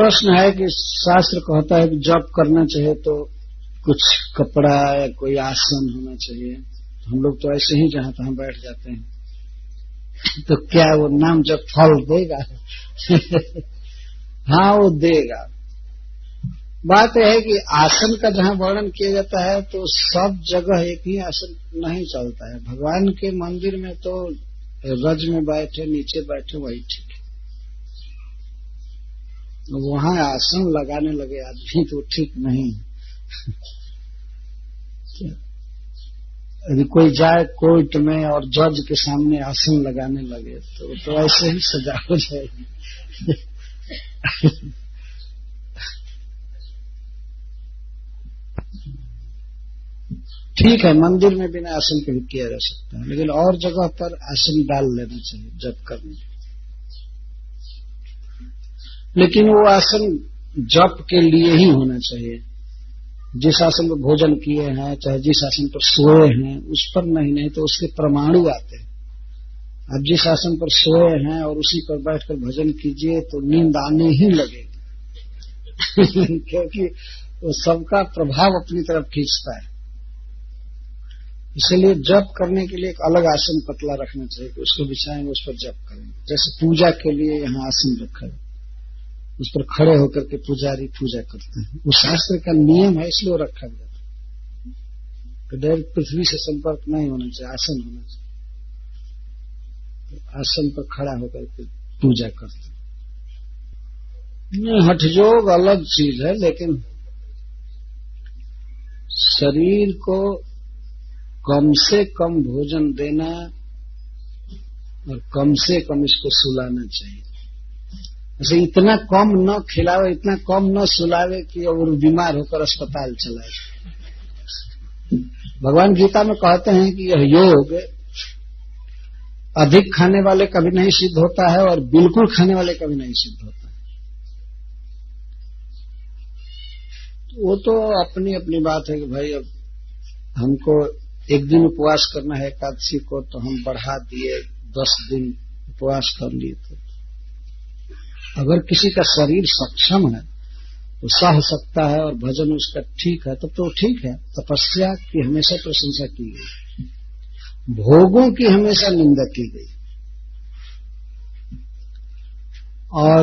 प्रश्न है कि शास्त्र कहता है कि जप करना चाहिए तो कुछ कपड़ा या कोई आसन होना चाहिए। हम लोग तो ऐसे ही जहां तहां बैठ जाते हैं, तो क्या वो नाम जप फल देगा? हाँ, वो देगा। बात यह है कि आसन का जहां वर्णन किया जाता है तो सब जगह एक ही आसन नहीं चलता है। भगवान के मंदिर में तो रज में बैठे, नीचे बैठे, वही ठीक है। वहां आसन लगाने लगे आदमी तो ठीक नहीं। यदि कोई जाए कोर्ट में और जज के सामने आसन लगाने लगे तो ऐसे ही सजा हो जाएगी। ठीक है, मंदिर में बिना आसन के भी किया जा सकता है, लेकिन और जगह पर आसन डाल लेना चाहिए जप करने के। लेकिन वो आसन जप के लिए ही होना चाहिए। जिस आसन पर भोजन किए हैं, चाहे जिस आसन पर सोए हैं, उस पर नहीं तो उसके परमाणु आते हैं। अब जिस आसन पर सोए हैं और उसी पर बैठकर भजन कीजिए तो नींद आने ही लगेगी। क्योंकि वो सबका प्रभाव अपनी तरफ खींचता है। इसलिए जप करने के लिए एक अलग आसन पतला रखना चाहिए कि उसको बिछाएंगे, उस पर जप करेंगे। जैसे पूजा के लिए यहाँ आसन रखा है, उस पर खड़े होकर के पुजारी पूजा करते हैं। वो शास्त्र का नियम है, इसलिए वो रखा गया तो डायरेक्ट पृथ्वी से संपर्क नहीं होना चाहिए, आसन होना चाहिए। तो आसन पर खड़ा होकर के पूजा करते हैं। हठयोग अलग चीज है, लेकिन शरीर को कम से कम भोजन देना और कम से कम इसको सुलाना चाहिए। ऐसे इतना कम न खिलावे, इतना कम न सुलावे कि और बीमार होकर अस्पताल चला जाए। भगवान गीता में कहते हैं कि यह योग अधिक खाने वाले कभी नहीं सिद्ध होता है और बिल्कुल खाने वाले कभी नहीं सिद्ध होता है। तो वो तो अपनी अपनी बात है कि भाई अब हमको एक दिन उपवास करना है एकादशी को, तो हम बढ़ा दिए 10 दिन उपवास कर लिए। तो अगर किसी का शरीर सक्षम है, वो सह सकता है और भजन उसका ठीक है, तब तो ठीक है। तपस्या की हमेशा प्रशंसा की गई, भोगों की हमेशा निंदा की गई। और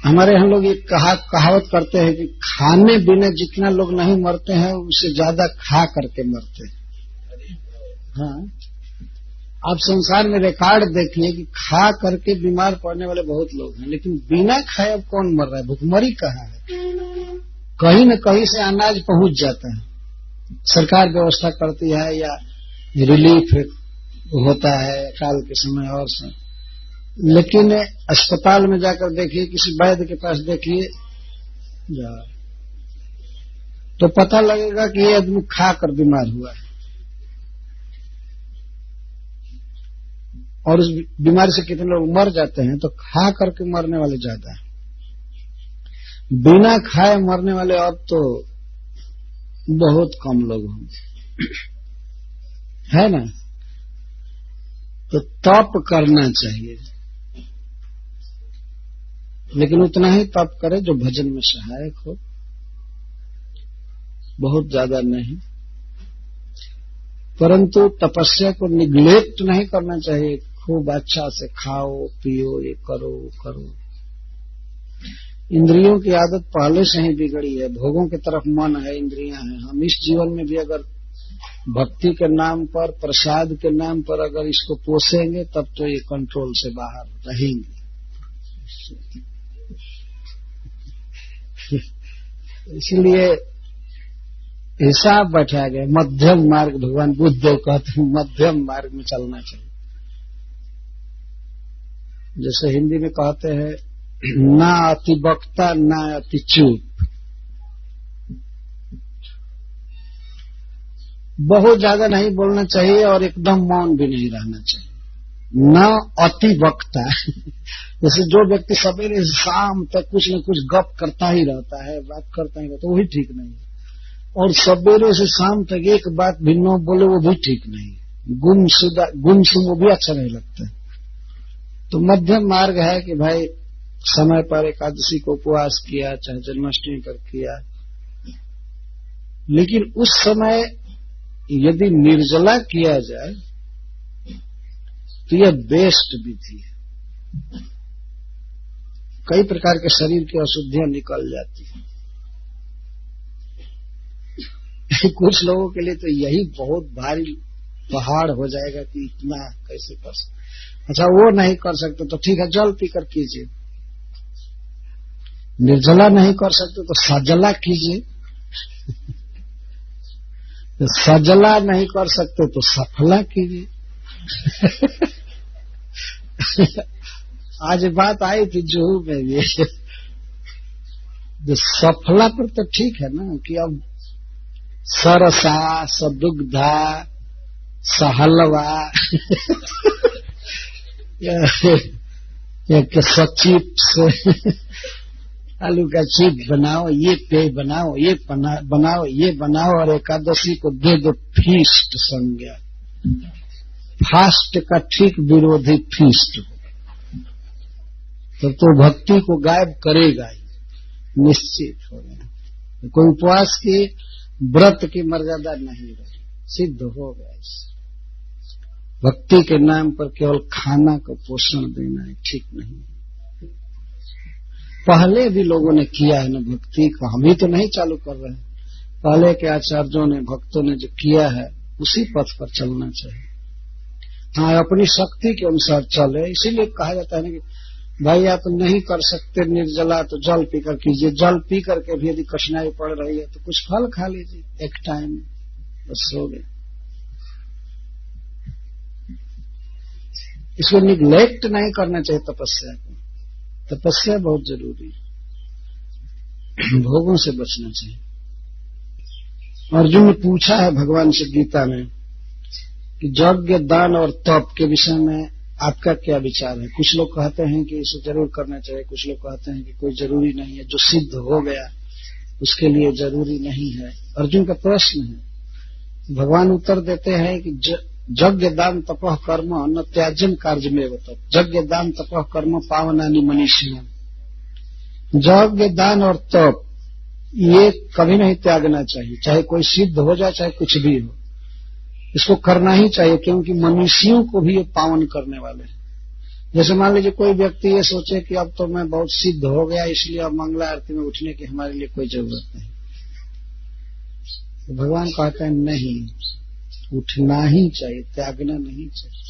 हमारे हम लोग ये कहावत करते हैं कि खाने बिना जितना लोग नहीं मरते हैं, उससे ज्यादा खा करके मरते हैं। हाँ, आप संसार में रिकॉर्ड देखिए कि खा करके बीमार पड़ने वाले बहुत लोग हैं, लेकिन बिना खाए अब कौन मर रहा है? भुखमरी कहाँ है? कहीं न कहीं से अनाज पहुंच जाता है, सरकार व्यवस्था करती है या रिलीफ होता है अकाल के समय और सब। लेकिन अस्पताल में जाकर देखिए, किसी वैद्य के पास देखिए तो पता लगेगा कि ये आदमी खाकर बीमार हुआ है, और उस बीमारी से कितने लोग मर जाते हैं। तो खा करके मरने वाले ज्यादा है, बिना खाए मरने वाले अब तो बहुत कम लोग होंगे, है ना। तो तप करना चाहिए, लेकिन उतना ही तप करे जो भजन में सहायक हो, बहुत ज्यादा नहीं। परंतु तपस्या को निग्लेक्ट नहीं करना चाहिए। खूब अच्छा से खाओ पियो, ये करो वो करो। इंद्रियों की आदत पहले से ही बिगड़ी है, भोगों की तरफ मन है, इंद्रियां हैं। हम इस जीवन में भी अगर भक्ति के नाम पर, प्रसाद के नाम पर अगर इसको पोसेंगे, तब तो ये कंट्रोल से बाहर रहेंगे। इसलिए हिसाब बैठा गया, मध्यम मार्ग। भगवान बुद्ध देव कहते हैं मध्यम मार्ग में चलना चाहिए। जैसे हिंदी में कहते हैं, ना अति वक्ता ना अति चुप। बहुत ज्यादा नहीं बोलना चाहिए और एकदम मौन भी नहीं रहना चाहिए। न अति वक्ता जैसे जो व्यक्ति सवेरे से शाम तक कुछ न कुछ गप करता ही रहता है, बात करता ही रहता है, वो भी ठीक नहीं है। और सवेरे से शाम तक एक बात भी न बोले, वो भी ठीक नहीं है। गुमसुम वो भी अच्छा नहीं लगता है। तो मध्यम मार्ग है कि भाई समय पर एकादशी को उपवास किया, चाहे जन्माष्टमी पर किया, लेकिन उस समय यदि निर्जला किया जाए तो यह बेस्ट विधि है। कई प्रकार के शरीर की अशुद्धियां निकल जाती हैं। कुछ लोगों के लिए तो यही बहुत भारी पहाड़ हो जाएगा कि इतना कैसे कर सकते। अच्छा, वो नहीं कर सकते तो ठीक है, जल पीकर कीजिए। निर्जला नहीं कर सकते तो सजला कीजिए। तो सजला नहीं कर सकते तो सफला कीजिए। आज बात आई थी जुहू में भी। जो सफला पर तो ठीक है ना कि अब सरसा, सदुग्धा, सहलवा या सचिप्स, आलू का चिप बनाओ, ये पेय बनाओ, ये बनाओ, ये बनाओ, और एकादशी को दे दो फीस्ट संज्ञा। फास्ट का ठीक विरोधी फीस्ट हो तो भक्ति को गायब करेगा ही, निश्चित हो गया। कोई उपवास की, व्रत की मर्यादा नहीं रही, सिद्ध हो गया। भक्ति के नाम पर केवल खाना को पोषण देना है, ठीक नहीं। पहले भी लोगों ने किया है ना भक्ति को, हम ही तो नहीं चालू कर रहे हैं। पहले के आचार्यों ने, भक्तों ने जो किया है उसी पथ पर चलना चाहिए। हाँ, अपनी शक्ति के अनुसार चले। इसीलिए कहा जाता है ना कि भाई आप नहीं कर सकते निर्जला तो जल पीकर कीजिए। जल पी करके भी यदि कठिनाई पड़ रही है तो कुछ फल खा लीजिए एक टाइम, बस हो गया। इसको निग्लेक्ट नहीं करना चाहिए तपस्या को। तपस्या बहुत जरूरी है, भोगों से बचना चाहिए। अर्जुन ने पूछा है भगवान से गीता में कि यज्ञ, दान और तप के विषय में आपका क्या विचार है। कुछ लोग कहते हैं कि इसे जरूर करना चाहिए, कुछ लोग कहते हैं कि कोई जरूरी नहीं है, जो सिद्ध हो गया उसके लिए जरूरी नहीं है। अर्जुन का प्रश्न है। भगवान उत्तर देते हैं कि यज्ञ दान तपः कर्म न त्याज्यम कार्यमेव तत्। यज्ञ दान तपः कर्म पावनानि मनीषिणाम्। यज्ञ दान और तप ये कभी नहीं त्यागना चाहिए, चाहे कोई सिद्ध हो जाए चाहे कुछ भी हो, इसको करना ही चाहिए, क्योंकि मनुष्यों को भी ये पावन करने वाले हैं। जैसे मान लीजिए कोई व्यक्ति ये सोचे कि अब तो मैं बहुत सिद्ध हो गया, इसलिए अब मंगला आरती में उठने की हमारे लिए कोई जरूरत नहीं। तो भगवान कहते हैं नहीं, उठना ही चाहिए, त्यागना नहीं चाहिए।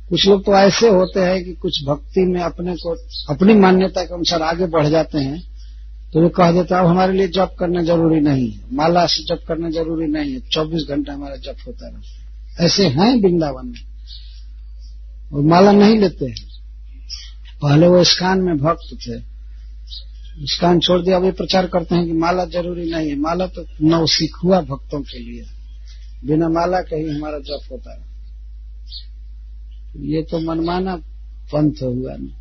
कुछ लोग तो ऐसे होते हैं कि कुछ भक्ति में अपने को, अपनी मान्यता के अनुसार आगे बढ़ जाते हैं, तो वो कह देता है अब हमारे लिए जप करना जरूरी नहीं है, माला से जप करना जरूरी नहीं है, 24 घंटा हमारा जप होता रहता है। ऐसे हैं वृंदावन में, और माला नहीं लेते हैं। पहले वो इस्कान में भक्त थे, इस्कान छोड़ दिया, अभी प्रचार करते हैं कि माला जरूरी नहीं है। माला तो नवसिखुआ भक्तों के लिए, बिना माला के ही हमारा जप होता है। ये तो मनमाना पंथ हुआ ना।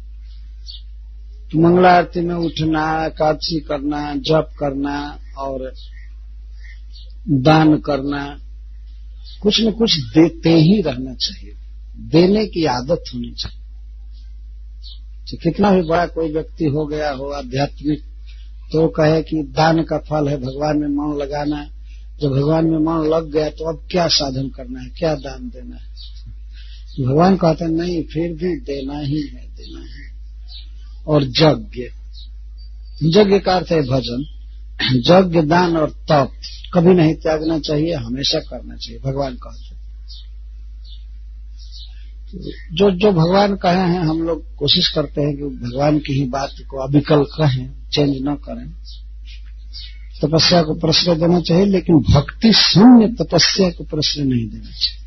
तो मंगला आरती में उठना, एकादशी करना, जप करना और दान करना, कुछ न कुछ देते ही रहना चाहिए, देने की आदत होनी चाहिए। तो कितना भी बड़ा कोई व्यक्ति हो गया हो आध्यात्मिक, तो कहे कि दान का फल है भगवान में मन लगाना। जब भगवान में मन लग गया तो अब क्या साधन करना है, क्या दान देना है। भगवान कहते हैं नहीं, फिर भी देना ही है, देना ही। और यज्ञ, यज्ञ का अर्थ है भजन। यज्ञ, दान और तप कभी नहीं त्यागना चाहिए, हमेशा करना चाहिए, भगवान कहते हैं। जो भगवान कहे हैं हम लोग कोशिश करते हैं कि भगवान की ही बात को अविकल कहें, चेंज न करें। तपस्या को प्रश्रय देना चाहिए, लेकिन भक्ति शून्य तपस्या को प्रश्रय नहीं देना चाहिए।